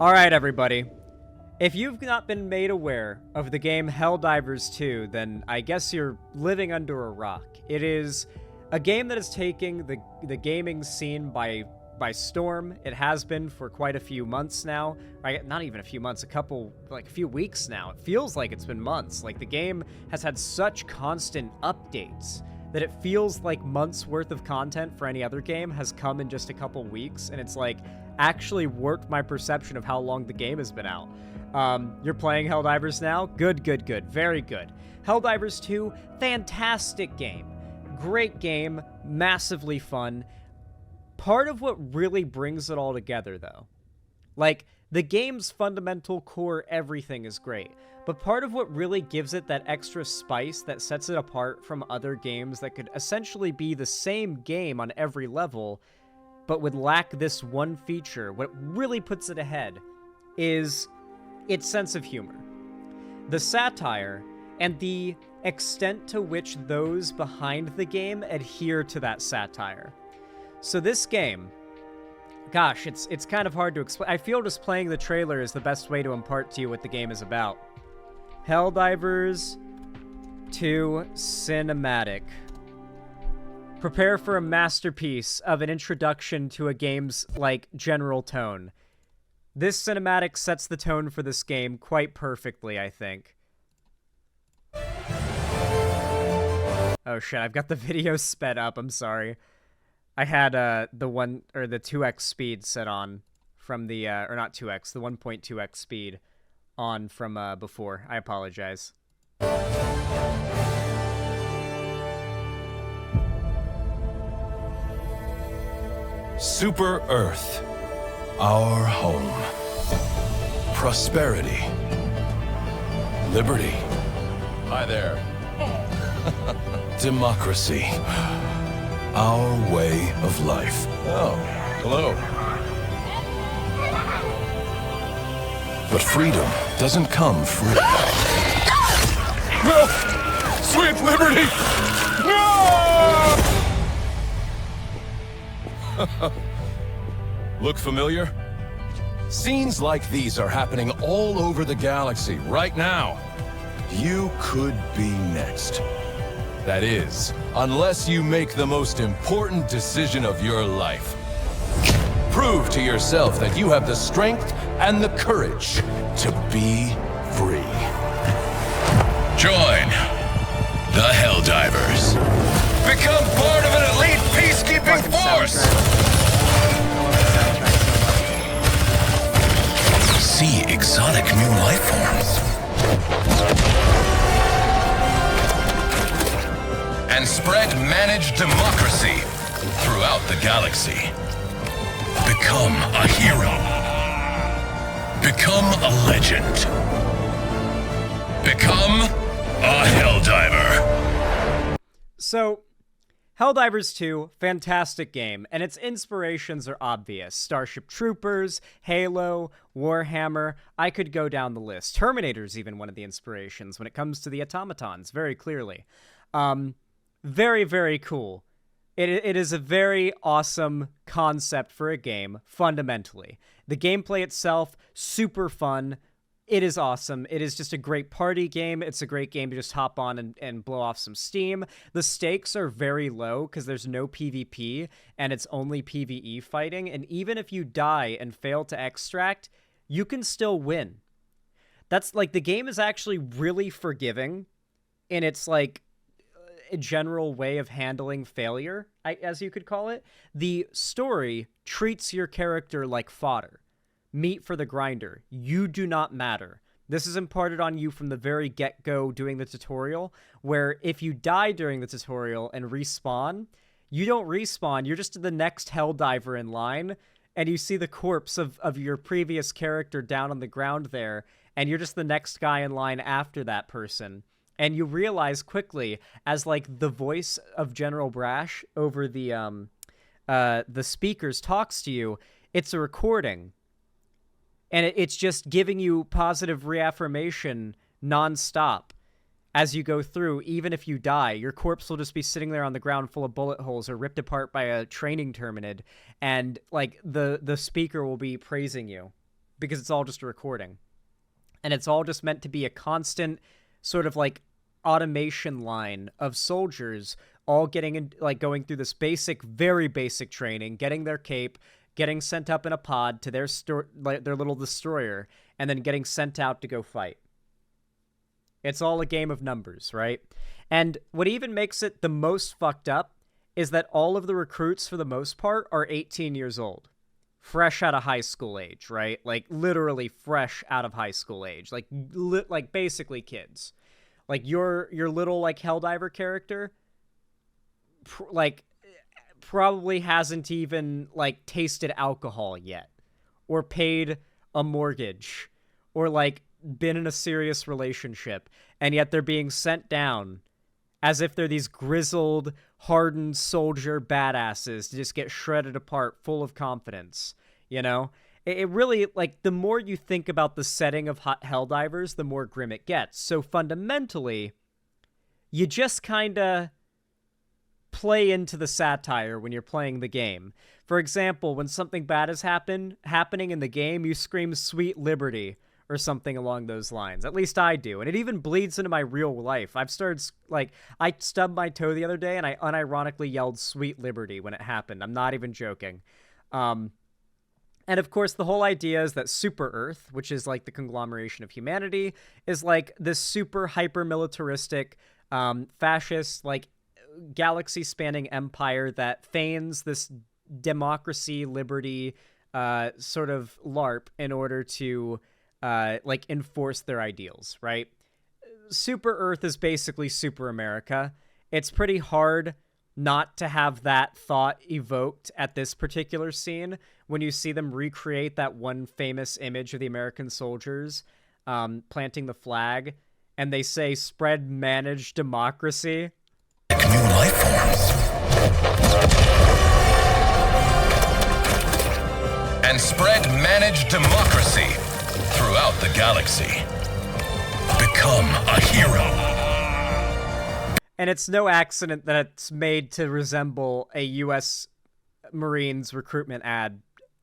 Alright, everybody. If you've not been made aware of the game Helldivers 2, then I guess you're living under a rock. It is a game that is taking the gaming scene by storm. It has been for quite a few months now. Not even a few months, a few weeks now. It feels like it's been months. Like, the game has had such constant updates that it feels like months worth of content for any other game has come in just a couple weeks, and it's like actually warped my perception of how long the game has been out. You're playing Helldivers now? Good, good, good. Very good. Helldivers 2, fantastic game. Great game, massively fun. Part of what really brings it all together, though, like, the game's fundamental core everything is great, but part of what really gives it that extra spice that sets it apart from other games that could essentially be the same game on every level, but would lack this one feature, what really puts it ahead, is its sense of humor. The satire and the extent to which those behind the game adhere to that satire. So this game, gosh, it's kind of hard to explain. I feel just playing the trailer is the best way to impart to you what the game is about. Helldivers 2 Cinematic. Prepare for a masterpiece of an introduction to a game's, like, general tone. This cinematic sets the tone for this game quite perfectly, I think. Oh shit, I've got the video sped up, I'm sorry. I had the 2x speed set on from the, or not 2x, the 1.2x speed on from before. I apologize. Super Earth, our home. Prosperity. Liberty. Hi there. Democracy. Our way of life. Oh, hello. But freedom doesn't come free. No! Sweet liberty! No! Look familiar? Scenes like these are happening all over the galaxy right now. You could be next. That is, unless you make the most important decision of your life. Prove to yourself that you have the strength and the courage to be free. Join the Helldivers. Become part of an elite peacekeeping force! See exotic new life forms. And spread managed democracy throughout the galaxy. Become a hero. Become a legend. Become a Helldiver. So, Helldivers 2, fantastic game, and its inspirations are obvious. Starship Troopers, Halo, Warhammer, I could go down the list. Terminator's even one of the inspirations when it comes to the automatons, very clearly. Very, very cool. It is a very awesome concept for a game, fundamentally. The gameplay itself, super fun. It is awesome. It is just a great party game. It's a great game to just hop on and blow off some steam. The stakes are very low because there's no PvP and it's only PvE fighting. And even if you die and fail to extract, you can still win. That's like, the game is actually really forgiving in its, like, a general way of handling failure, as you could call it. The story treats your character like fodder. Meat for the grinder. You do not matter. This is imparted on you from the very get-go doing the tutorial, where if you die during the tutorial and respawn, you don't respawn, you're just the next Helldiver in line, and you see the corpse of your previous character down on the ground there, and you're just the next guy in line after that person. And you realize quickly, as, like, the voice of General Brash over the speakers talks to you, it's a recording. And it's just giving you positive reaffirmation nonstop as you go through. Even if you die, your corpse will just be sitting there on the ground full of bullet holes or ripped apart by a training terminid. And, like, the speaker will be praising you because it's all just a recording. And it's all just meant to be a constant sort of like automation line of soldiers all getting in, like going through this very basic training, getting their cape, getting sent up in a pod to their little destroyer, and then getting sent out to go fight. It's all a game of numbers, right? And what even makes it the most fucked up is that all of the recruits, for the most part, are 18 years old. Fresh out of high school age, right? Like, literally fresh out of high school age. Like, basically kids. Like, your little, like, Helldiver character, probably hasn't even, like, tasted alcohol yet. Or paid a mortgage. Or, like, been in a serious relationship. And yet they're being sent down as if they're these grizzled, hardened soldier badasses to just get shredded apart, full of confidence, you know? It really, like, the more you think about the setting of Helldivers, the more grim it gets. So fundamentally, you just kind of play into the satire when you're playing the game. For example, when something bad is happening in the game, you scream "Sweet Liberty," or something along those lines. At least I do. And it even bleeds into my real life. I've started, like, I stubbed my toe the other day and I unironically yelled "Sweet Liberty" when it happened. I'm not even joking. And of course, the whole idea is that Super Earth, which is like the conglomeration of humanity, is like this super hyper-militaristic, fascist, like, galaxy-spanning empire that feigns this democracy, liberty, sort of LARP in order to like enforce their ideals, right? Super Earth is basically Super America. It's pretty hard not to have that thought evoked at this particular scene when you see them recreate that one famous image of the American soldiers planting the flag, and they say "spread managed democracy." New life forms. And spread managed democracy throughout the galaxy. Become a hero. And it's no accident that it's made to resemble a U.S. Marines recruitment ad.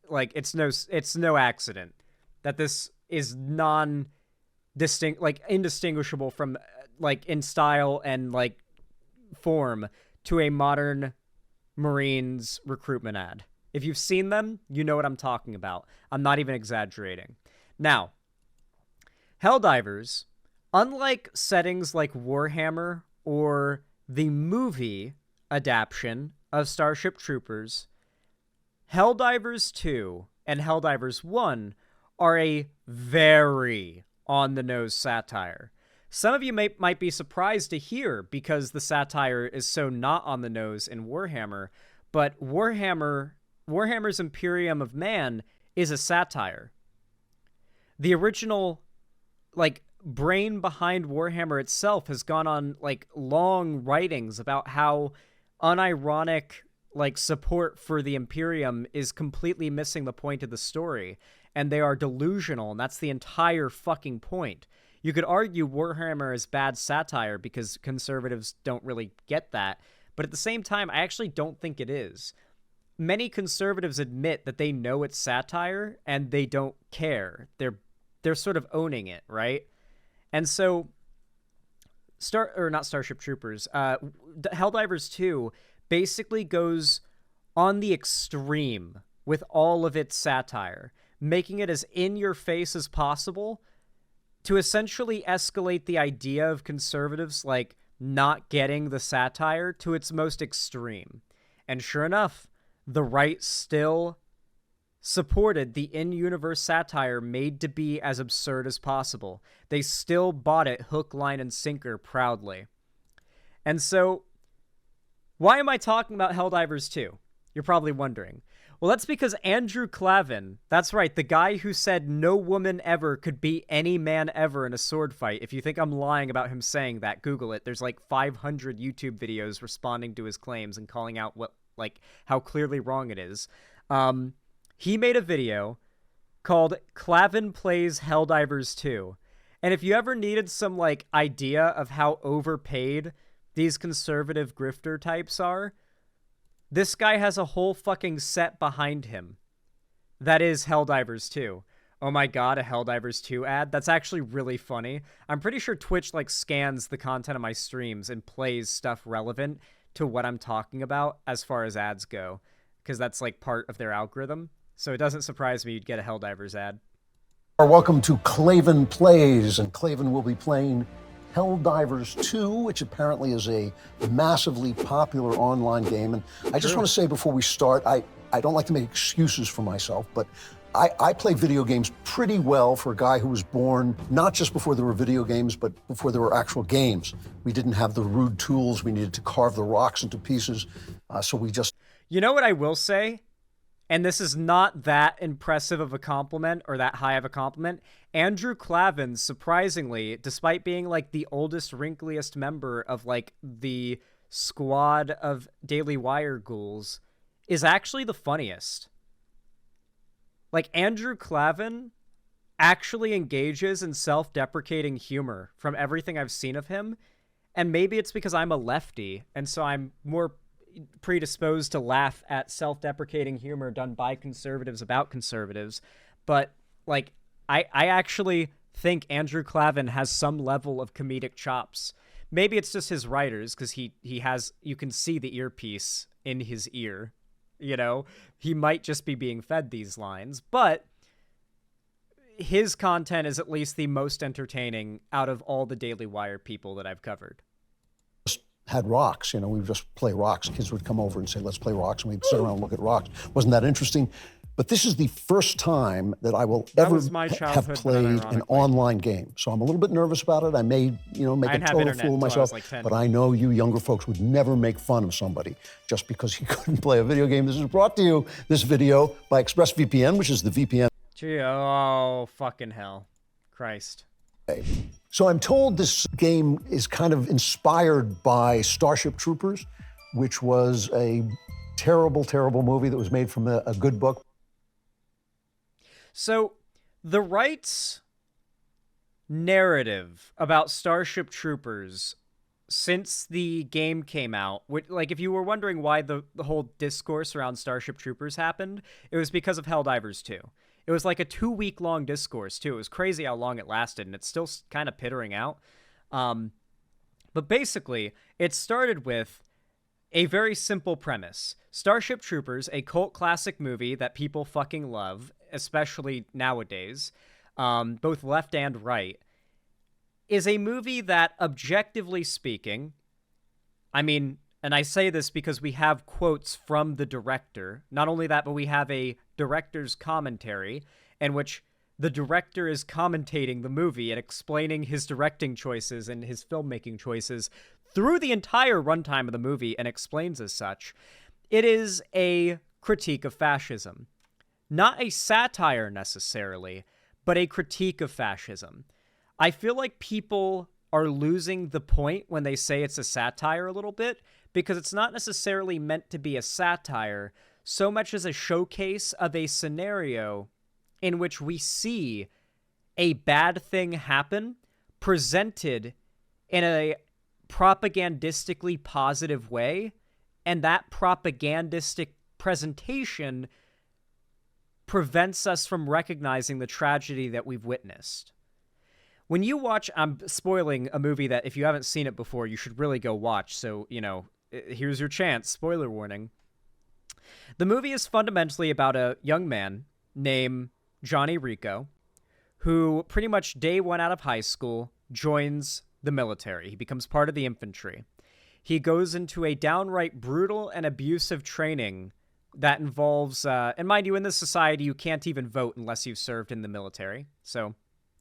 Like, it's no accident that this is indistinguishable from, like, in style and, like, form to a modern Marines recruitment ad. If you've seen them, you know what I'm talking about. I'm not even exaggerating. Now, Helldivers, unlike settings like Warhammer or the movie adaptation of Starship Troopers, Helldivers 2 and Helldivers 1 are a very on-the-nose satire. Some of you might be surprised to hear because the satire is so not on the nose in Warhammer, but Warhammer's Imperium of Man is a satire. The original, like, brain behind Warhammer itself has gone on, like, long writings about how unironic, like, support for the Imperium is completely missing the point of the story, and they are delusional, and that's the entire fucking point. You could argue Warhammer is bad satire because conservatives don't really get that, but at the same time, I actually don't think it is. Many conservatives admit that they know it's satire, and they don't care. They're sort of owning it, right? And so, not Starship Troopers, Helldivers 2 basically goes on the extreme with all of its satire, making it as in-your-face as possible to essentially escalate the idea of conservatives, like, not getting the satire to its most extreme. And sure enough, the right still supported the in-universe satire made to be as absurd as possible. They still bought it hook, line, and sinker proudly. And so, why am I talking about Helldivers 2? You're probably wondering. Well, that's because Andrew Klavan, that's right, the guy who said no woman ever could beat any man ever in a sword fight. If you think I'm lying about him saying that, Google it. There's like 500 YouTube videos responding to his claims and calling out how clearly wrong it is. He made a video called Klavan Plays Helldivers 2. And if you ever needed some, like, idea of how overpaid these conservative grifter types are, this guy has a whole fucking set behind him that is Helldivers 2. oh my god, a Helldivers 2 ad. That's actually really funny. I'm pretty sure Twitch like scans the content of my streams and plays stuff relevant to what I'm talking about as far as ads go, because that's like part of their algorithm. So it doesn't surprise me you'd get a Helldivers ad. Welcome to Klavan Plays, and Klavan will be playing Helldivers 2, which apparently is a massively popular online game. And I just want to say before we start, I don't like to make excuses for myself, but I play video games pretty well for a guy who was born not just before there were video games, but before there were actual games. We didn't have the rude tools. We needed to carve the rocks into pieces. So we just... You know what I will say? And this is not that impressive of a compliment or that high of a compliment. Andrew Klavan, surprisingly, despite being like the oldest, wrinkliest member of like the squad of Daily Wire ghouls, is actually the funniest. Like, Andrew Klavan actually engages in self-deprecating humor from everything I've seen of him. And maybe it's because I'm a lefty, and so I'm more predisposed to laugh at self-deprecating humor done by conservatives about conservatives. But, like, I actually think Andrew Klavan has some level of comedic chops. Maybe it's just his writers, because he has, you can see the earpiece in his ear. You know, he might just be being fed these lines, but his content is at least the most entertaining out of all the Daily Wire people that I've covered. Had rocks, you know, we would just play rocks. Kids would come over and say, let's play rocks, and we'd sit around and look at rocks. Wasn't that interesting? But this is the first time that I will ever have played an online game. So I'm a little bit nervous about it. I may, you know, make a total fool of myself. But I know you younger folks would never make fun of somebody just because he couldn't play a video game. This is brought to you, this video, by ExpressVPN, which is the VPN. Gee, oh, fucking hell. Christ. So I'm told this game is kind of inspired by Starship Troopers, which was a terrible, terrible movie that was made from a good book. So, the right's narrative about Starship Troopers since the game came out, like if you were wondering why the whole discourse around Starship Troopers happened, it was because of Helldivers 2. It was like a 2-week-long discourse, too. It was crazy how long it lasted, and it's still kind of pittering out. But basically, it started with a very simple premise. Starship Troopers, a cult classic movie that people fucking love, especially nowadays, both left and right, is a movie that, objectively speaking, I mean, and I say this because we have quotes from the director. Not only that, but we have a director's commentary in which the director is commentating the movie and explaining his directing choices and his filmmaking choices through the entire runtime of the movie and explains as such. It is a critique of fascism. Not a satire necessarily, but a critique of fascism. I feel like people are losing the point when they say it's a satire a little bit, because it's not necessarily meant to be a satire so much as a showcase of a scenario in which we see a bad thing happen presented in a propagandistically positive way, and that propagandistic presentation prevents us from recognizing the tragedy that we've witnessed. When you watch, I'm spoiling a movie that if you haven't seen it before, you should really go watch, so, you know, here's your chance, spoiler warning. The movie is fundamentally about a young man named Johnny Rico, who pretty much day one out of high school joins the military. He becomes part of the infantry. He goes into a downright brutal and abusive training that involves, and mind you, in this society, you can't even vote unless you've served in the military, so,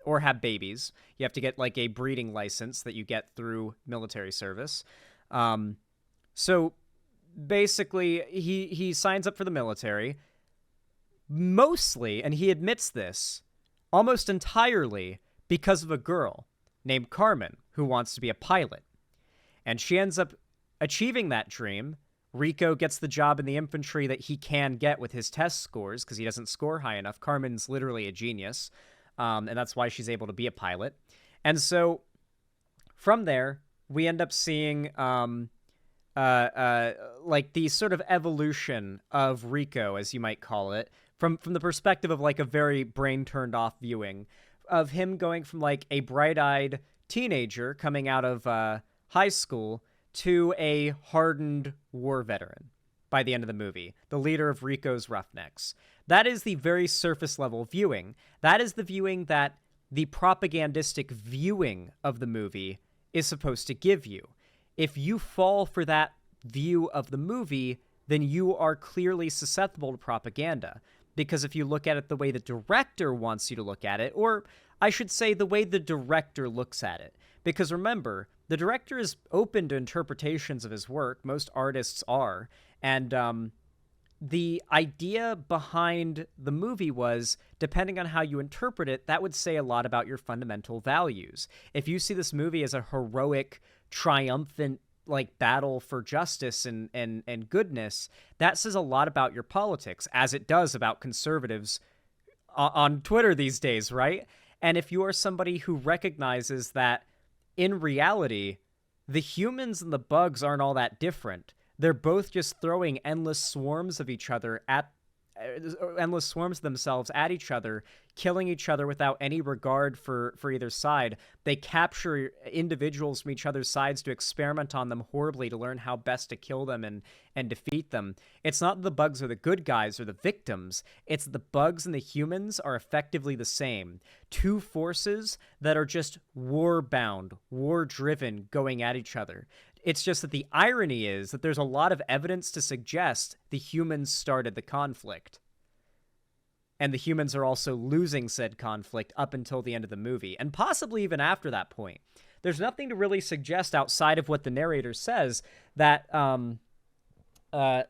or have babies. You have to get, like, a breeding license that you get through military service. So, basically, he signs up for the military, mostly, and he admits this, almost entirely because of a girl named Carmen who wants to be a pilot. And she ends up achieving that dream. Rico gets the job in the infantry that he can get with his test scores because he doesn't score high enough. Carmen's literally a genius, and that's why she's able to be a pilot. And so from there, we end up seeing like the sort of evolution of Rico, as you might call it, from the perspective of like a very brain turned off viewing of him going from like a bright-eyed teenager coming out of high school to a hardened war veteran by the end of the movie, the leader of Rico's Roughnecks. That is the very surface level viewing. That is the viewing that the propagandistic viewing of the movie is supposed to give you. If you fall for that view of the movie, then you are clearly susceptible to propaganda. Because if you look at it the way the director wants you to look at it, or I should say the way the director looks at it. Because remember, the director is open to interpretations of his work. Most artists are. And the idea behind the movie was, depending on how you interpret it, that would say a lot about your fundamental values. If you see this movie as a heroic, triumphant, like, battle for justice and goodness, that says a lot about your politics, as it does about conservatives on Twitter these days, right? And if you are somebody who recognizes that, in reality, the humans and the bugs aren't all that different. They're both just throwing endless swarms of each other endless swarms of themselves at each other, killing each other without any regard for either side. They capture individuals from each other's sides to experiment on them horribly to learn how best to kill them and defeat them. It's not the bugs are the good guys or the victims. It's the bugs and the humans are effectively the same. Two forces that are just war-bound, war-driven, going at each other. It's just that the irony is that there's a lot of evidence to suggest the humans started the conflict. And the humans are also losing said conflict up until the end of the movie, and possibly even after that point. There's nothing to really suggest outside of what the narrator says that, at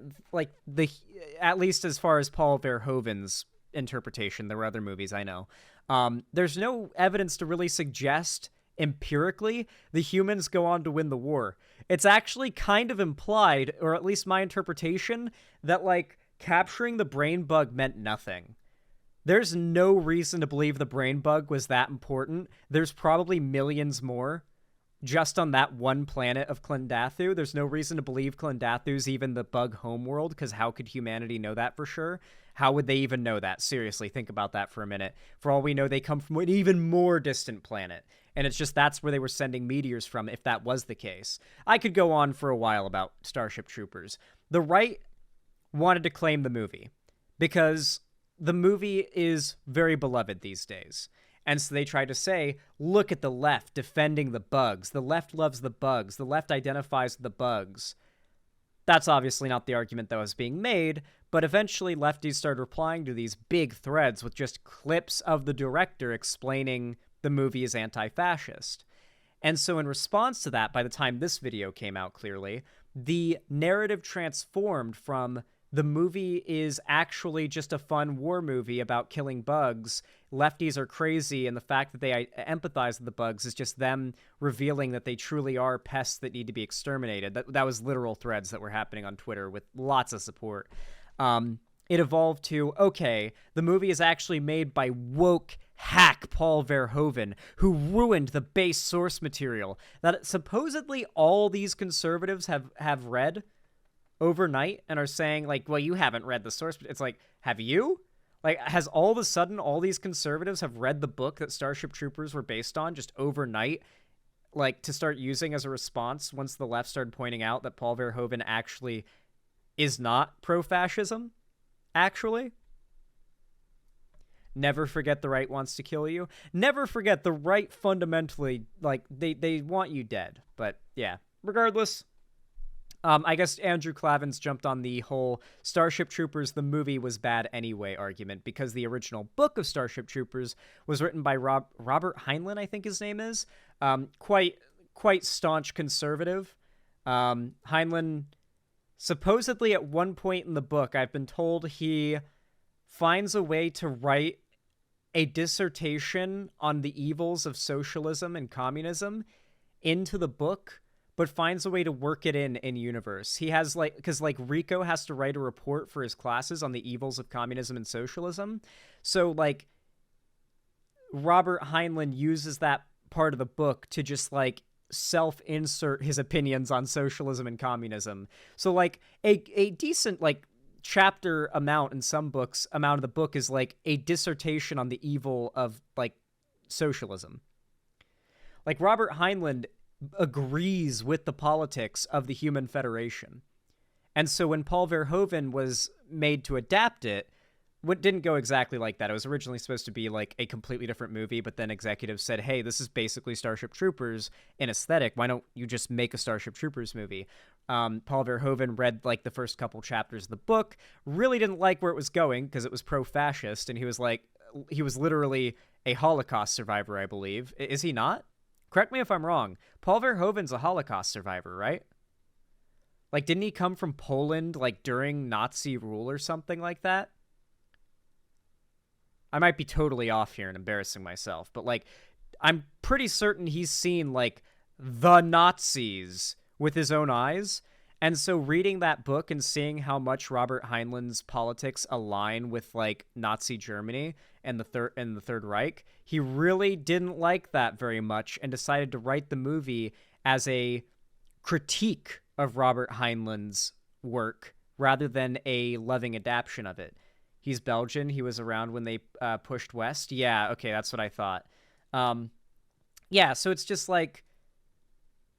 least as far as Paul Verhoeven's interpretation, there were other movies I know, there's no evidence to really suggest empirically the humans go on to win the war. It's actually kind of implied, or at least my interpretation, that like capturing the brain bug meant nothing. There's no reason to believe the brain bug was that important. There's probably millions more just on that one planet of Klendathu. There's no reason to believe Klendathu's even the bug homeworld, because how could humanity know that for sure? How would they even know that? Seriously, think about that for a minute. For all we know, they come from an even more distant planet. And it's just that's where they were sending meteors from, if that was the case. I could go on for a while about Starship Troopers. The right wanted to claim the movie because the movie is very beloved these days. And so they tried to say, look at the left defending the bugs. The left loves the bugs. The left identifies with the bugs. That's obviously not the argument that was being made, but eventually lefties started replying to these big threads with just clips of the director explaining the movie is anti-fascist. And so in response to that, by the time this video came out clearly, the narrative transformed from the movie is actually just a fun war movie about killing bugs, lefties are crazy, and the fact that they empathize with the bugs is just them revealing that they truly are pests that need to be exterminated. That was literal threads that were happening on Twitter with lots of support. It evolved to, okay, the movie is actually made by woke hack Paul Verhoeven, who ruined the base source material that supposedly all these conservatives have read overnight and are saying, like, well, you haven't read the source. It's like, have you? Like, has all of a sudden all these conservatives have read the book that Starship Troopers were based on just overnight, like, to start using as a response once the left started pointing out that Paul Verhoeven actually is not pro-fascism? Actually? Never forget the right wants to kill you. Never forget the right fundamentally, like, they want you dead. But, yeah. Regardless, I guess Andrew Klavan's jumped on the whole Starship Troopers, the movie was bad anyway argument, because the original book of Starship Troopers was written by Robert Heinlein, I think his name is. Quite staunch conservative. Heinlein, supposedly at one point in the book, I've been told he finds a way to write a dissertation on the evils of socialism and communism into the book, but finds a way to work it in universe. He has, like, because, like, Rico has to write a report for his classes on the evils of communism and socialism. So, like, Robert Heinlein uses that part of the book to just, like, self-insert his opinions on socialism and communism. So like a decent like chapter amount in some books, amount of the book is like a dissertation on the evil of like socialism. Like Robert Heinlein agrees with the politics of the Human Federation. And so when Paul Verhoeven was made to adapt it, what didn't go exactly like that. It was originally supposed to be like a completely different movie, but then executives said, hey, this is basically Starship Troopers in aesthetic. Why don't you just make a Starship Troopers movie? Paul Verhoeven read like the first couple chapters of the book, really didn't like where it was going because it was pro-fascist, and he was literally a Holocaust survivor, I believe. Is he not? Correct me if I'm wrong. Paul Verhoeven's a Holocaust survivor, right? Like, didn't he come from Poland, like, during Nazi rule or something like that? I might be totally off here and embarrassing myself, but, like, I'm pretty certain he's seen, like, the Nazis with his own eyes. And so reading that book and seeing how much Robert Heinlein's politics align with, like, Nazi Germany and the Third Reich, he really didn't like that very much and decided to write the movie as a critique of Robert Heinlein's work rather than a loving adaptation of it. He's Belgian. He was around when they pushed west. Yeah, okay, that's what I thought. Yeah, so it's just like,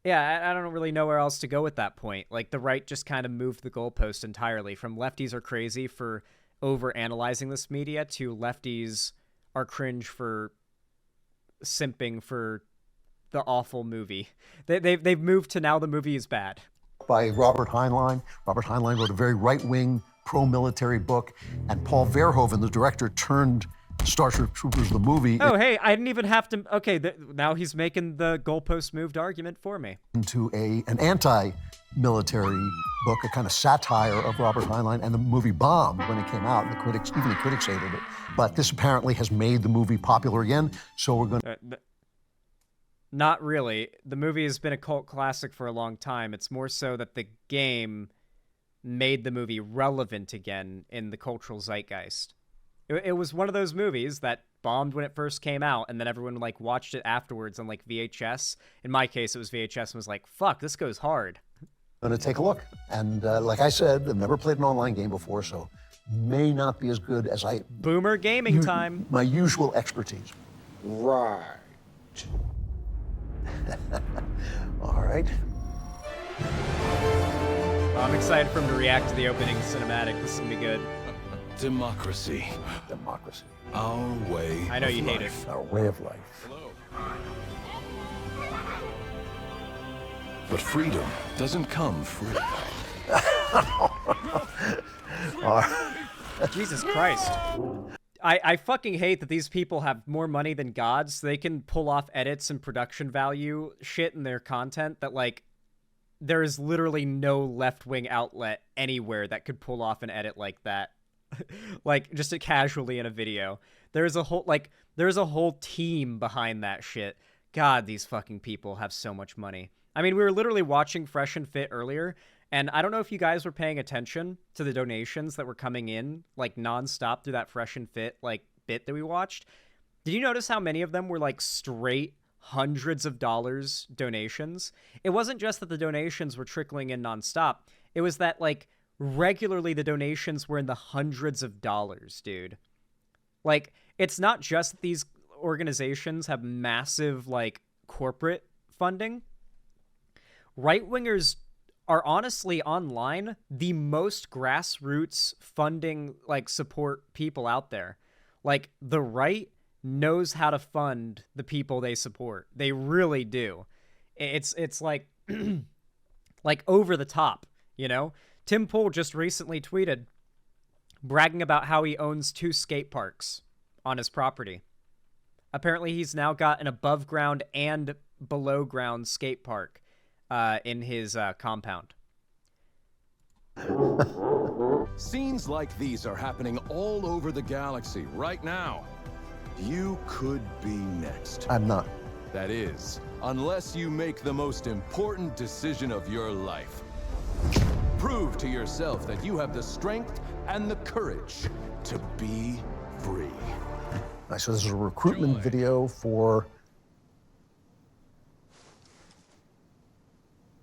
yeah, I don't really know where else to go with that point. Like, the right just kind of moved the goalpost entirely. From lefties are crazy for over-analyzing this media to lefties are cringe for simping for the awful movie. They've moved to now the movie is bad. By Robert Heinlein. Robert Heinlein wrote a very right-wing, pro-military book, and Paul Verhoeven, the director, turned Starship Troopers, the movie, oh, hey, I didn't even have to... Okay, now he's making the goalpost moved argument for me. Into an anti-military book, a kind of satire of Robert Heinlein, and the movie bombed when it came out, and even the critics hated it. But this apparently has made the movie popular again, so we're going to... Not really. The movie has been a cult classic for a long time. It's more so that the game made the movie relevant again in the cultural zeitgeist. It was one of those movies that bombed when it first came out, and then everyone like watched it afterwards on like VHS. In my case, it was VHS and was like, fuck, this goes hard. Going to take a look. And like I said, I've never played an online game before, so may not be as good as Boomer gaming time. My usual expertise. Right. All right. Well, I'm excited for him to react to the opening cinematic. This is gonna be good. Democracy. Democracy. Our way I know of you hate life. Our way of life. But freedom doesn't come free. Jesus Christ. I fucking hate that these people have more money than God, so they can pull off edits and production value shit in their content that, like, there is literally no left-wing outlet anywhere that could pull off an edit like that. Like, just casually in a video. There's a whole team behind that shit. God, these fucking people have so much money. I mean, we were literally watching Fresh and Fit earlier, and I don't know if you guys were paying attention to the donations that were coming in, like, nonstop through that Fresh and Fit, like, bit that we watched. Did you notice how many of them were, like, straight hundreds of dollars donations? It wasn't just that the donations were trickling in nonstop. It was that, like, regularly the donations were in the hundreds of dollars, dude. Like, it's not just that these organizations have massive, like, corporate funding. Right-wingers are honestly online the most grassroots funding, like, support people out there. Like, the right knows how to fund the people they support. They really do. It's like, like, over the top, you know? Tim Pool just recently tweeted bragging about how he owns 2 skate parks on his property. Apparently he's now got an above ground and below ground skate park in his compound. Scenes like these are happening all over the galaxy right now. You could be next. I'm not. That is, unless you make the most important decision of your life. Prove to yourself that you have the strength and the courage to be free. So this is a recruitment video for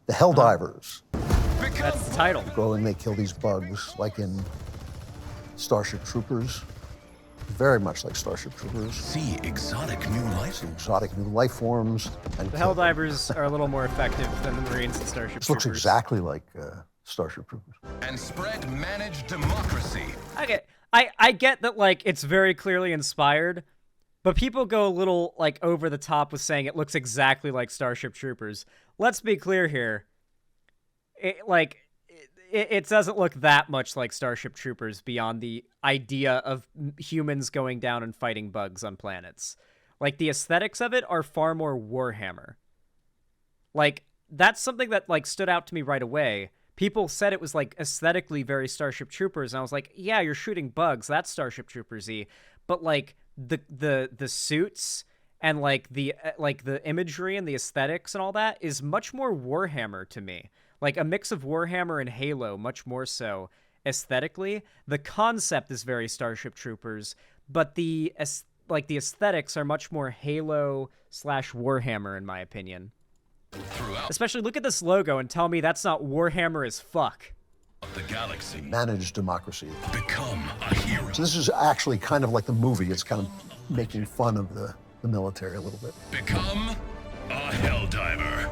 The Helldivers. That's the title. Go and they kill these bugs, like in Starship Troopers. Very much like Starship Troopers. See exotic new life. Exotic new life forms. And The Helldivers are a little more effective than the Marines and Starship this looks Troopers. exactly like Starship Troopers. And spread managed democracy. I get that, like, it's very clearly inspired, but people go a little, like, over the top with saying it looks exactly like Starship Troopers. Let's be clear here. It doesn't look that much like Starship Troopers beyond the idea of humans going down and fighting bugs on planets. Like, the aesthetics of it are far more Warhammer. Like, that's something that, like, stood out to me right away. People said it was, like, aesthetically very Starship Troopers, and I was like, yeah, you're shooting bugs, that's Starship Troopers-y. But, like, the suits and, like, the imagery and the aesthetics and all that is much more Warhammer to me. Like, a mix of Warhammer and Halo, much more so aesthetically. The concept is very Starship Troopers, but the aesthetics are much more Halo/Warhammer, in my opinion. Especially look at this logo and tell me that's not Warhammer as fuck. The galaxy. Managed democracy. Become a hero. So this is actually kind of like the movie. It's kind of making fun of the military a little bit. Become a Helldiver.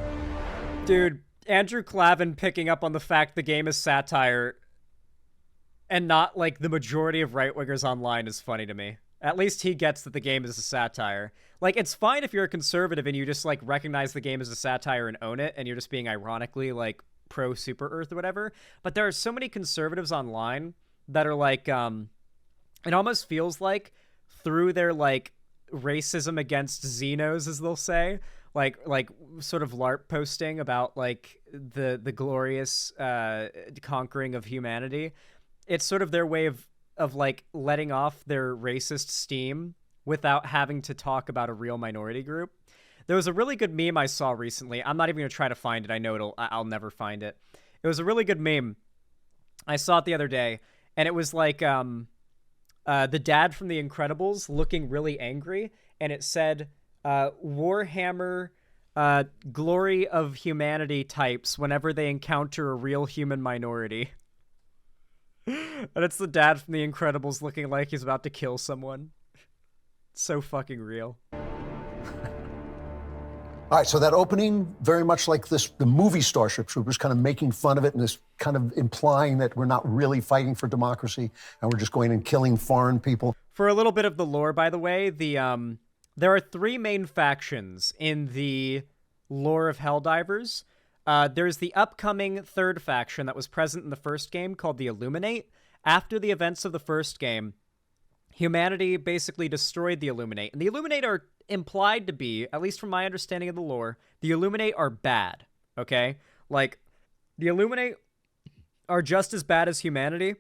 Dude, Andrew Klavan picking up on the fact the game is satire and not like the majority of right-wingers online is funny to me. At least he gets that the game is a satire. Like, it's fine if you're a conservative and you just, like, recognize the game as a satire and own it, and you're just being ironically, like, pro-Super Earth or whatever. But there are so many conservatives online that are, like, it almost feels like through their, like, racism against Xenos, as they'll say, like sort of LARP posting about, like, the glorious conquering of humanity. It's sort of their way of like letting off their racist steam without having to talk about a real minority group. There was a really good meme I saw recently. I'm not even gonna try to find it. I know I'll never find it. It was a really good meme. I saw it the other day, and it was like the dad from The Incredibles looking really angry, and it said Warhammer glory of humanity types whenever they encounter a real human minority. And it's the dad from The Incredibles looking like he's about to kill someone. It's so fucking real. All right, so that opening, very much like the movie Starship Troopers, kind of making fun of it and this kind of implying that we're not really fighting for democracy and we're just going and killing foreign people. For a little bit of the lore, by the way, there are 3 main factions in the lore of Helldivers. There's the upcoming 3rd faction that was present in the first game called the Illuminate. After the events of the first game, humanity basically destroyed the Illuminate. And the Illuminate are implied to be, at least from my understanding of the lore, the Illuminate are bad, okay? Like, the Illuminate are just as bad as humanity,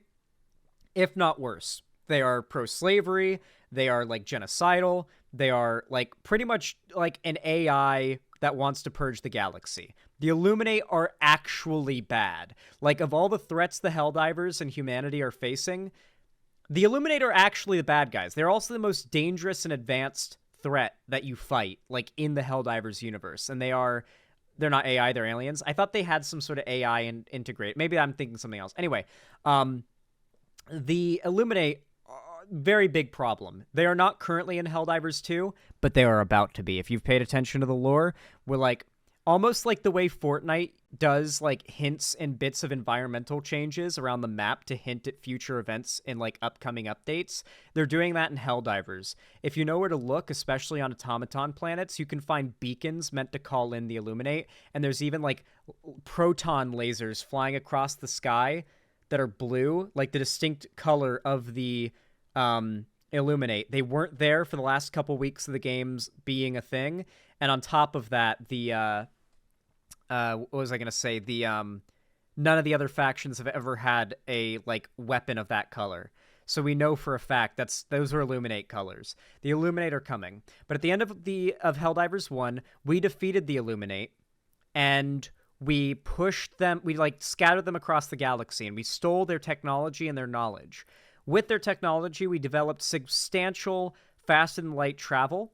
if not worse. They are pro-slavery, they are, like, genocidal, they are, like, pretty much like an AI that wants to purge the galaxy. The Illuminate are actually bad. Like, of all the threats the Helldivers and humanity are facing, the Illuminate are actually the bad guys. They're also the most dangerous and advanced threat that you fight, like, in the Helldivers universe. And they're not AI, they're aliens. I thought they had some sort of AI and integrate. Maybe I'm thinking something else. Anyway, the Illuminate, very big problem. They are not currently in Helldivers 2, but they are about to be. If you've paid attention to the lore, we're like, almost like the way Fortnite does, like, hints and bits of environmental changes around the map to hint at future events in, like, upcoming updates. They're doing that in Helldivers. If you know where to look, especially on automaton planets, you can find beacons meant to call in the Illuminate, and there's even, like, proton lasers flying across the sky that are blue, like the distinct color of the Illuminate. They weren't there for the last couple weeks of the games being a thing, and on top of that, what was I gonna say? None of the other factions have ever had a, like, weapon of that color. So we know for a fact those are Illuminate colors. The Illuminate are coming. But at the end of Helldivers 1, we defeated the Illuminate, and we pushed them, we, like, scattered them across the galaxy, and we stole their technology and their knowledge. With their technology, we developed substantial faster-than-light travel,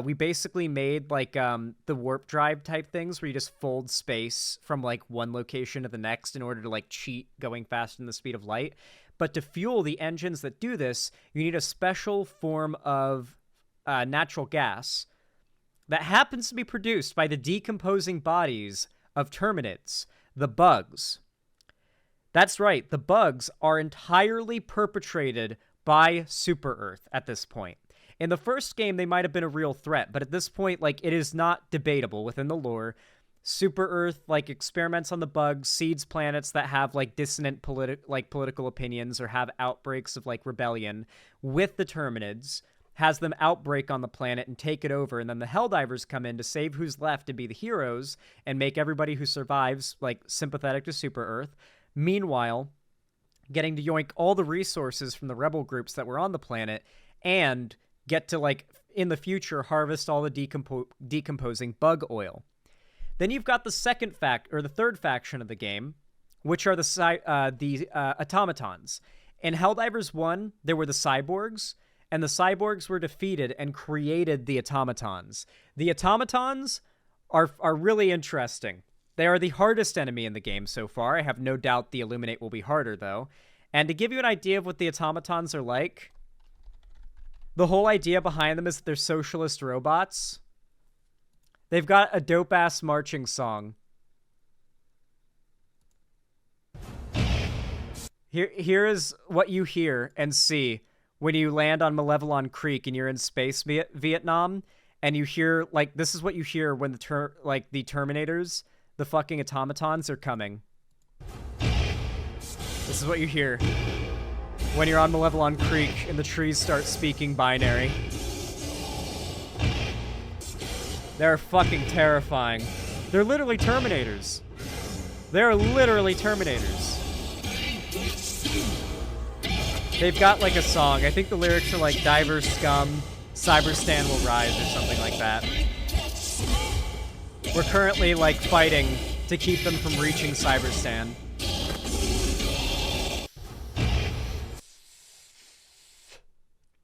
we basically made like the warp drive type things where you just fold space from like one location to the next in order to like cheat going faster than the speed of light. But to fuel the engines that do this, you need a special form of natural gas that happens to be produced by the decomposing bodies of Terminids, the bugs. That's right, the bugs are entirely perpetrated by Super Earth at this point. In the first game, they might have been a real threat, but at this point, like, it is not debatable within the lore. Super Earth, like, experiments on the bugs, seeds planets that have, like, dissonant political opinions or have outbreaks of, like, rebellion with the Terminids, has them outbreak on the planet and take it over, and then the Helldivers come in to save who's left and be the heroes and make everybody who survives, like, sympathetic to Super Earth. Meanwhile, getting to yoink all the resources from the rebel groups that were on the planet and get to, like, in the future, harvest all the decomposing bug oil. Then you've got the third faction of the game, which are the automatons. In Helldivers 1, there were the cyborgs, and the cyborgs were defeated and created the automatons. The automatons are really interesting. They are the hardest enemy in the game so far. I have no doubt the Illuminate will be harder, though. And to give you an idea of what the automatons are like, the whole idea behind them is that they're socialist robots. They've got a dope-ass marching song. Here is what you hear and see when you land on Malevelon Creek and you're in space Vietnam, and you hear, like, this is what you hear when the Terminators, the fucking automatons, are coming. This is what you hear when you're on Malevelon Creek and the trees start speaking binary. They're fucking terrifying. They're literally Terminators. They're literally Terminators. They've got, like, a song. I think the lyrics are, like, Diver Scum, Cyberstan will rise, or something like that. We're currently, like, fighting to keep them from reaching Cyberstan.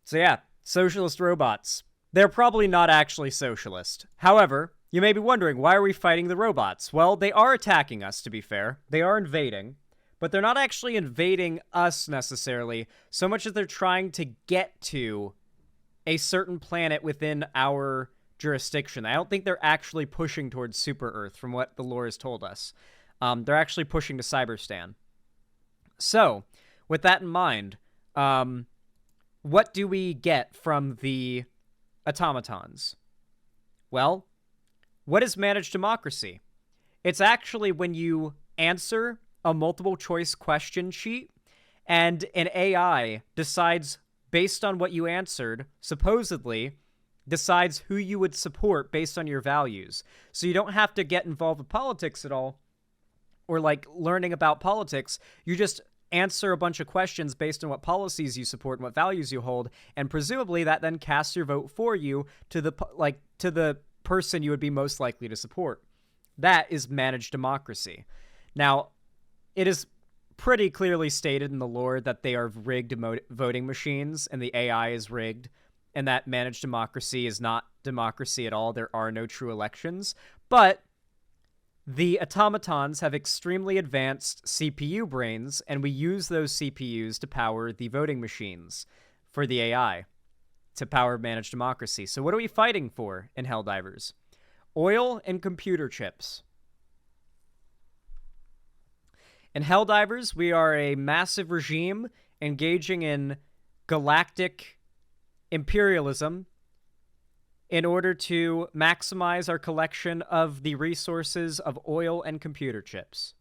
So yeah, socialist robots. They're probably not actually socialist. However, you may be wondering, why are we fighting the robots? Well, they are attacking us, to be fair. They are invading. But they're not actually invading us, necessarily, so much as they're trying to get to a certain planet within our jurisdiction. I don't think they're actually pushing towards Super Earth, from what the lore has told us. They're actually pushing to Cyberstan. So, with that in mind, what do we get from the automatons? Well, what is managed democracy? It's actually when you answer a multiple choice question sheet and an AI decides, based on what you answered, supposedly decides who you would support based on your values. So you don't have to get involved with politics at all, or like learning about politics. You just answer a bunch of questions based on what policies you support and what values you hold, and presumably that then casts your vote for you to the person you would be most likely to support. That is managed democracy. Now, it is pretty clearly stated in the lore that they are rigged voting machines, and the AI is rigged, and that managed democracy is not democracy at all. There are no true elections. But the automatons have extremely advanced CPU brains, and we use those CPUs to power the voting machines for the AI, to power managed democracy. So what are we fighting for in Helldivers? Oil and computer chips. In Helldivers, we are a massive regime engaging in galactic imperialism in order to maximize our collection of the resources of oil and computer chips.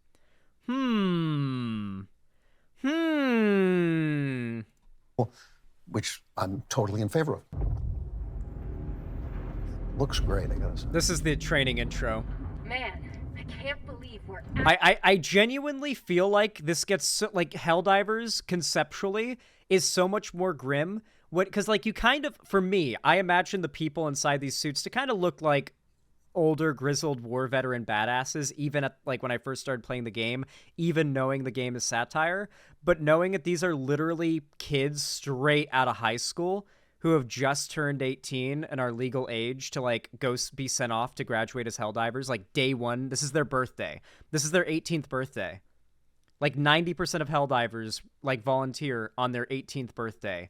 Which I'm totally in favor of. Looks great, I gotta say. This is the training intro. Man, I can't believe we're I genuinely feel like this gets so, like, Helldivers conceptually is so much more grim. Because, like, you kind of, for me, I imagine the people inside these suits to kind of look like older, grizzled war veteran badasses, even at, like, when I first started playing the game, even knowing the game is satire. But knowing that these are literally kids straight out of high school who have just turned 18 and are legal age to like be sent off to graduate as Helldivers, like day one. This is their birthday. This is their 18th birthday. Like 90% of Helldivers like volunteer on their 18th birthday,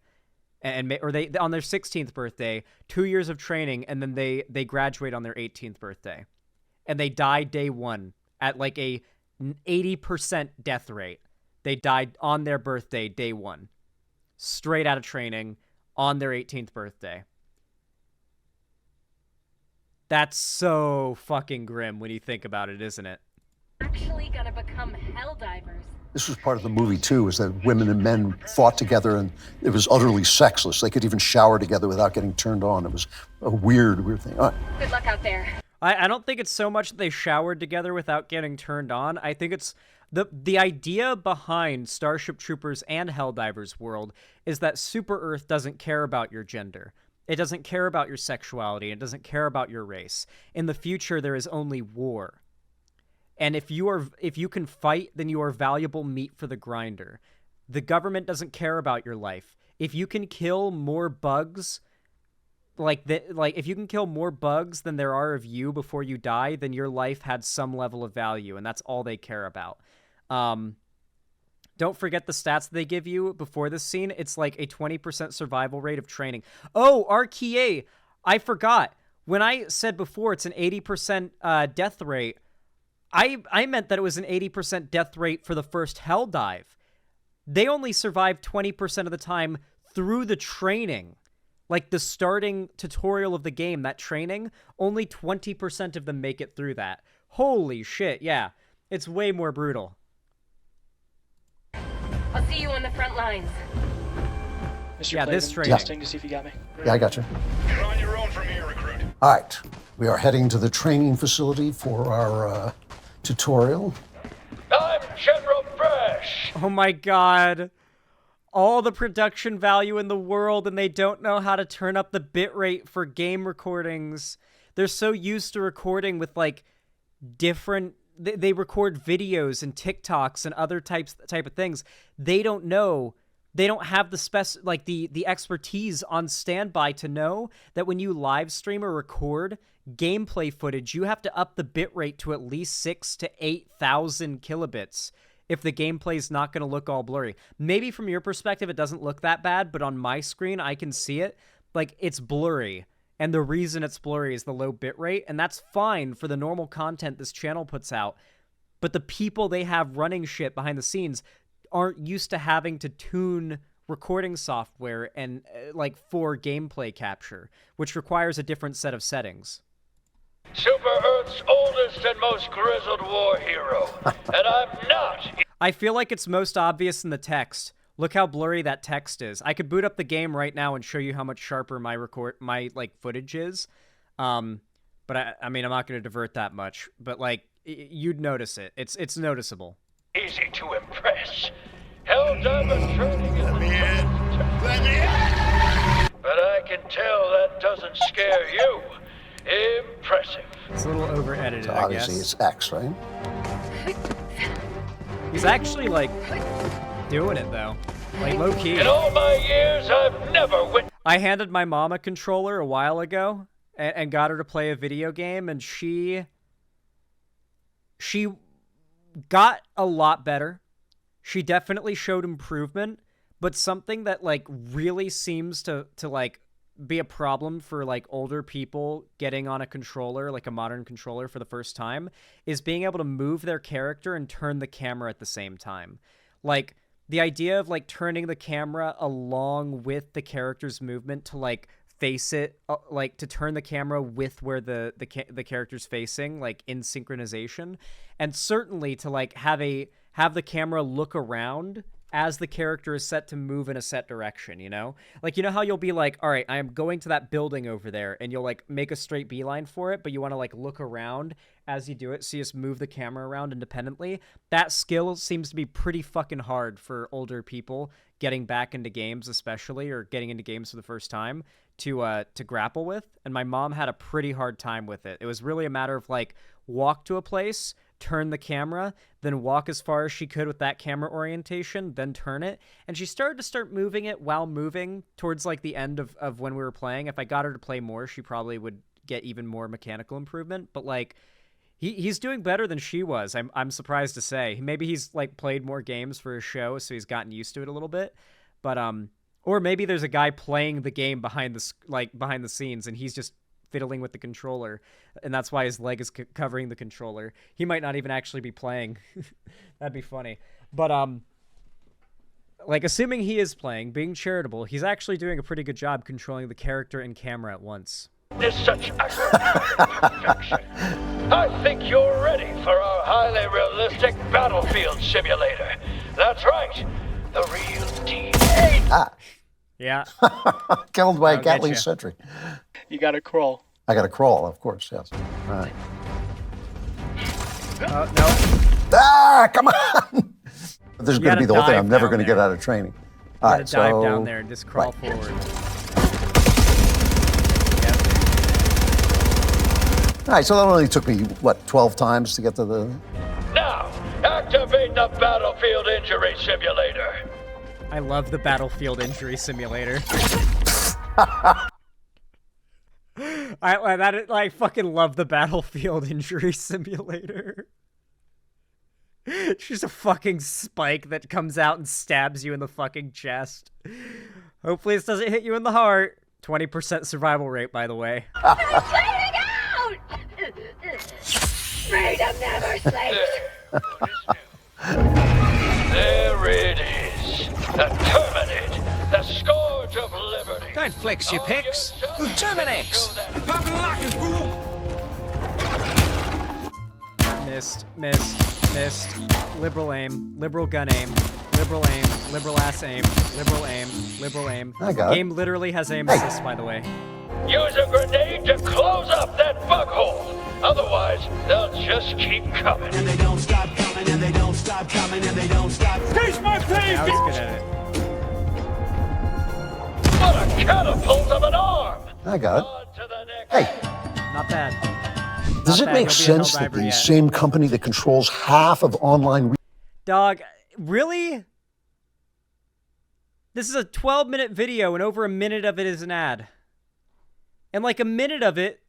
or they on their 16th birthday, 2 years of training, and then they graduate on their 18th birthday, and they die day one at like a 80% death rate. They died on their birthday, day one, straight out of training on their 18th birthday. That's so fucking grim when you think about it, isn't it? Actually gonna become Helldivers. This was part of the movie, too, is that women and men fought together, and it was utterly sexless. They could even shower together without getting turned on. It was a weird thing. All right. Good luck out there. I don't think it's so much that they showered together without getting turned on. I think it's the idea behind Starship Troopers and Helldivers world is that Super Earth doesn't care about your gender. It doesn't care about your sexuality. It doesn't care about your race. In the future, there is only war. And if you can fight, then you are valuable meat for the grinder. The government doesn't care about your life. If you can kill more bugs, if you can kill more bugs than there are of you before you die, then your life had some level of value, and that's all they care about. Don't forget the stats they give you before this scene. It's like a 20% survival rate of training. Oh, RKA, I forgot. When I said before it's an 80% death rate, I meant that it was an 80% death rate for the first Hell Dive. They only survive 20% of the time through the training. Like the starting tutorial of the game, that training, only 20% of them make it through that. Holy shit, yeah. It's way more brutal. I'll see you on the front lines. Mr. Yeah, Klavan, this training. testing to see if you got me. Yeah, I got you. You're on your own from here, recruit. All right. We are heading to the training facility for our tutorial. I'm General Fresh. Oh my god. All the production value in the world, and they don't know how to turn up the bitrate for game recordings. They're so used to recording with like different... They record videos and TikToks and other type of things. They don't know. They don't have the expertise on standby to know that when you live stream or record gameplay footage, you have to up the bitrate to at least 6,000 to 8,000 kilobits if the gameplay is not going to look all blurry. Maybe from your perspective it doesn't look that bad, but on my screen I can see it. Like, it's blurry. And the reason it's blurry is the low bitrate, and that's fine for the normal content this channel puts out. But the people they have running shit behind the scenes aren't used to having to tune recording software and for gameplay capture, which requires a different set of settings. Super Earth's oldest and most grizzled war hero, and I'm not. I feel like it's most obvious in the text. Look how blurry that text is. I could boot up the game right now and show you how much sharper my footage is. But I mean, I'm not going to divert that much. But you'd notice it. It's noticeable. Easy to impress. Helldiver training is Let me in. But I can tell that doesn't scare you. Impressive. It's a little over-edited, So I obviously guess. it's X, right? He's actually, doing it, though. Low-key. In all my years, I've never witnessed. I handed my mom a controller a while ago and got her to play a video game, and she got a lot better. She definitely showed improvement, but something that really seems to be a problem for older people getting on a controller, a modern controller for the first time, is being able to move their character and turn the camera at the same time. The idea of turning the camera along with the character's movement to face it, to turn the camera with where the character's facing, in synchronization, and certainly to have the camera look around as the character is set to move in a set direction, you know? You know how you'll be all right, I am going to that building over there, and you'll make a straight beeline for it, but you want to look around as you do it, so you just move the camera around independently. That skill seems to be pretty fucking hard for older people getting back into games, especially, or getting into games for the first time, to grapple with. And my mom had a pretty hard time with it. It was really a matter of walk to a place, turn the camera, then walk as far as she could with that camera orientation, then turn it. And she started to moving it while moving towards like the end of when we were playing. If I got her to play more, she probably would get even more mechanical improvement. But like, he's doing better than she was. I'm surprised to say. Maybe he's like played more games for his show, so he's gotten used to it a little bit. But or maybe there's a guy playing the game behind the scenes, and he's just fiddling with the controller, and that's why his leg is covering the controller. He might not even actually be playing. That'd be funny. But like, assuming he is playing, being charitable, he's actually doing a pretty good job controlling the character and camera at once. Is such perfection. I think you're ready for our highly realistic battlefield simulator. That's right, the real deal. Yeah. Killed by a I'll Gatling get ya. sentry. You gotta crawl. I got to crawl, of course, yes. All right. No. Ah, come on! This is going to gotta be the whole thing. dive I'm never down going to get there. out of training. You All gotta right, dive so down there and just crawl right. forward. All right, so that only took me, what, 12 times to get to the... Now, activate the battlefield injury simulator. I love the battlefield injury simulator. I fucking love the battlefield injury simulator. It's just a fucking spike that comes out and stabs you in the fucking chest. Hopefully this doesn't hit you in the heart. 20% survival rate, by the way. Freedom never sleeps. There it is. The Terminate, the scourge of liberty. Don't flex your pecs. Terminex. Missed. Liberal aim, liberal gun aim, liberal aim, liberal ass aim, liberal aim, liberal aim. I got it. Game literally has aim assist, by the way. Use a grenade to close up that bug hole. Otherwise, they'll just keep coming. And they don't stop coming, and they don't stop coming, and they don't stop. Face my face! Now he's good at it. What a catapult of an arm! I got it. On to the next. Hey, Not bad. does Not it bad. make He'll be a sense that Helldiver the yet. same company that controls half of online... Dog, really? This is a 12-minute video, and over a minute of it is an ad. And like a minute of it,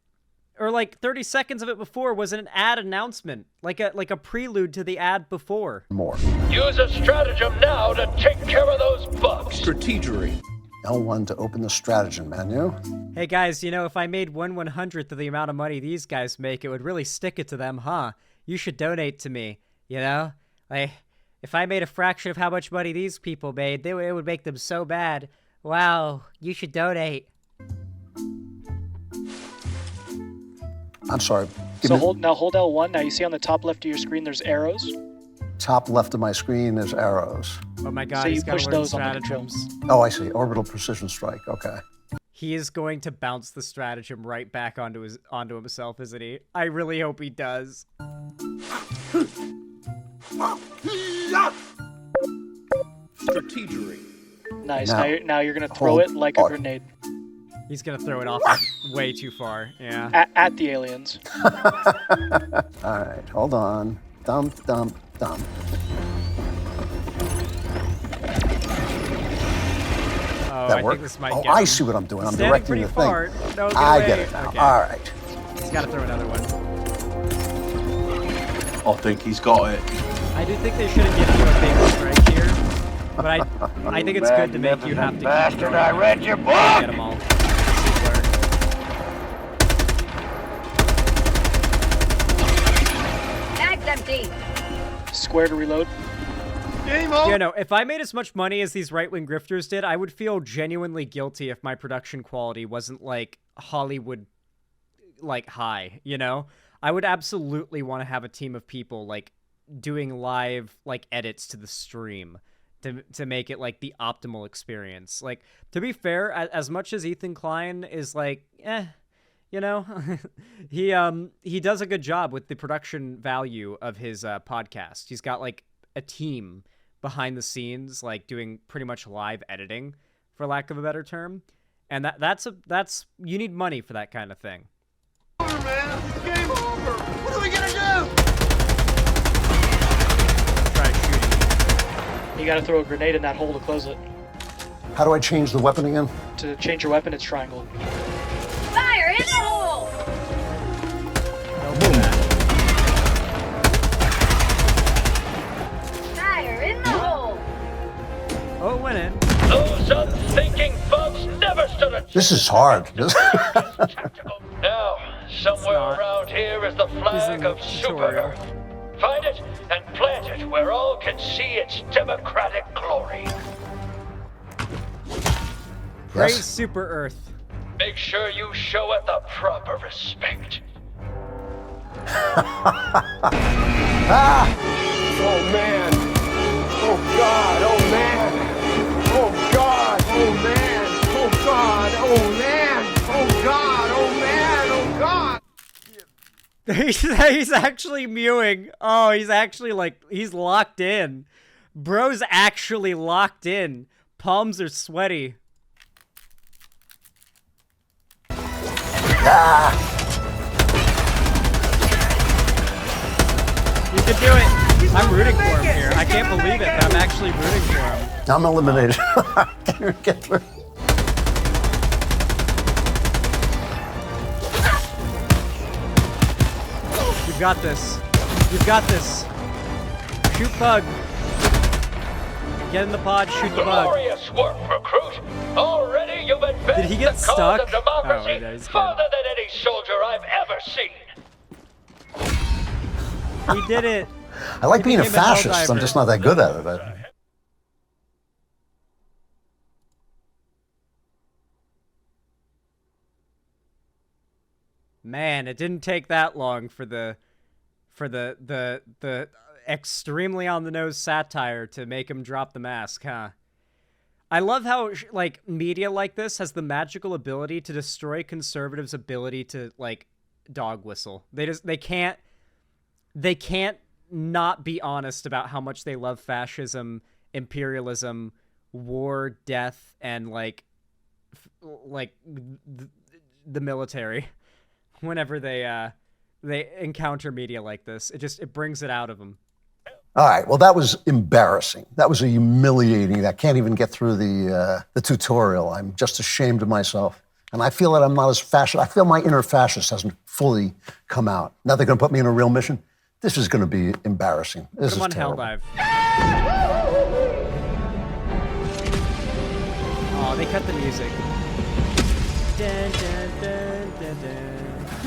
or like 30 seconds of it before, was an ad announcement, like a prelude to the ad before. more? Use a stratagem now to take care of those bugs. Strategery. L1 to open the stratagem menu. Hey guys, you know, if I made 1/100th of the amount of money these guys make, it would really stick it to them, huh? You should donate to me, you know? Like, if I made a fraction of how much money these people made, it would make them so bad. Wow, you should donate. I'm sorry. So hold L1. Now you see on the top left of your screen there's arrows. Top left of my screen is arrows. Oh my god, So you he's got push to learn those on the stratagems. Oh, I see. Orbital precision strike. Okay. He is going to bounce the stratagem right back onto himself, isn't he? I really hope he does. Strategery. Nice. Now, Now you're gonna throw hold it like a on. grenade He's gonna throw it off way too far. Yeah. at the aliens. All right. Hold on. Dump, dump, dump. Oh, That I work? think this might Oh, get I him. see what I'm doing. I'm Standing directing pretty the thing. far. No, get I away. get it now. Okay. All right. He's got to throw another one. I think he's got it. I do think they should have given you a big strike here, but I think it's good to make you have to keep Bastard, throwing I them. read your Get book! them all. Bag's empty. Square to reload. Yeah, no, if I made as much money as these right-wing grifters did, I would feel genuinely guilty if my production quality wasn't, like, Hollywood, like, high, you know? I would absolutely want to have a team of people, like, doing live, like, edits to the stream to make it, like, the optimal experience. Like, to be fair, as much as Ethan Klein is, like, you know, he does a good job with the production value of his podcast. He's got, like, a team behind the scenes, like doing pretty much live editing, for lack of a better term, and that's you need money for that kind of thing. Man, game over. What are we gonna do? You gotta throw a grenade in that hole to close it. How do I change the weapon again? To change your weapon, it's triangle. Fire in the hole! Fire in the hole! Oh, it went in. Those unthinking folks never stood a This is hard. tactical. Now, somewhere not. around here is the flag in the of Super tutorial. Earth. Find it and plant it where all can see its democratic glory. Praise Yes. Super Earth. Make sure you show it the proper respect. Oh man! Oh god! Oh man! Oh god! Oh man! Oh god! Oh man! Oh god! Oh man! Oh god! He's actually mewing. Oh, he's actually like, he's locked in. Bro's actually locked in. Palms are sweaty. You can do it. I'm rooting for him here. I can't believe it, but I'm actually rooting for him. I'm eliminated. Can't get through. You've got this. You've got this. Shoot bug. Get in the pod, shoot the bug. Glorious work, recruit. Already you've advanced Did he get the cause stuck? of democracy Oh, yeah, he's good. farther than any soldier I've ever seen. He did it. I like being a became a fascist. I'm Helldiver. just not that good at it. Man, it didn't take that long for the extremely on the nose satire to make him drop the mask, huh? I love how like media like this has the magical ability to destroy conservatives' ability to like dog whistle. They can't not be honest about how much they love fascism, imperialism, war, death, and like the military. Whenever they encounter media like this, it brings it out of them. All right. Well, that was embarrassing. That was a humiliating. I can't even get through the tutorial. I'm just ashamed of myself, and I feel that I'm not as fascist. I feel my inner fascist hasn't fully come out. Now they're going to put me in a real mission. This is going to be embarrassing. This Put him is on terrible. Helldive. Oh, they cut the music. Dun, dun, dun, dun, dun.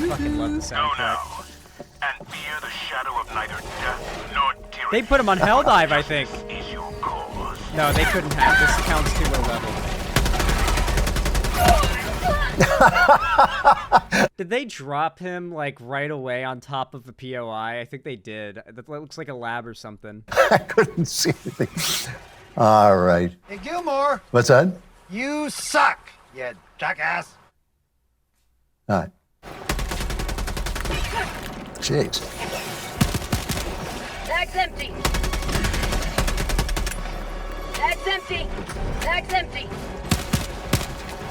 Fucking love the soundtrack. And fear the shadow of neither death nor tyranny. They put him on Helldive, I think. Is your cause. No, they couldn't have. This counts too low level. Did they drop him like right away on top of the POI? I think they did. That looks like a lab or something. I couldn't see anything. All right. Hey, Gilmore, What's that? you suck, you jackass. All right. Jeez. Bag's empty. Bag's empty. Bag's empty.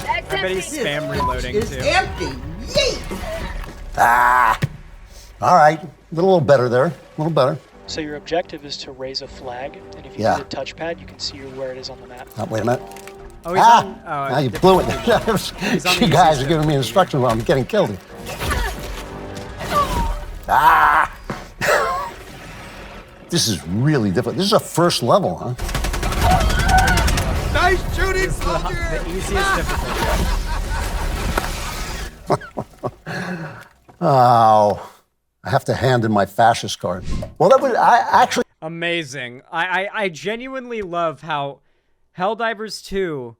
Bag's I bet he's empty. spam reloading too. Empty. Ah. All right. A little better there. A little better. So your objective is to raise a flag, and if you Yeah. use a touchpad, you can see where it is on the map. Oh, wait a minute. Oh, he's Ah! on. Now you blew it. on the You guys easy are giving me step. instructions while I'm getting killed here. Ah! This is really difficult. This is a first level, huh? Nice shooting, It's the easiest difficulty. Oh, I have to hand in my fascist card. Well, that would actually. Amazing. I genuinely love how Helldivers 2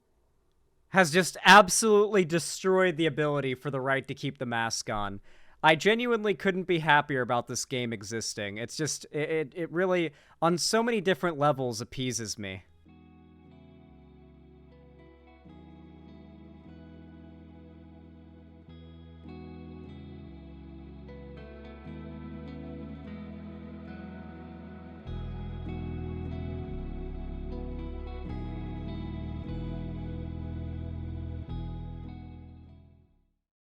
has just absolutely destroyed the ability for the right to keep the mask on. I genuinely couldn't be happier about this game existing. It's just, it really, on so many different levels, appeases me.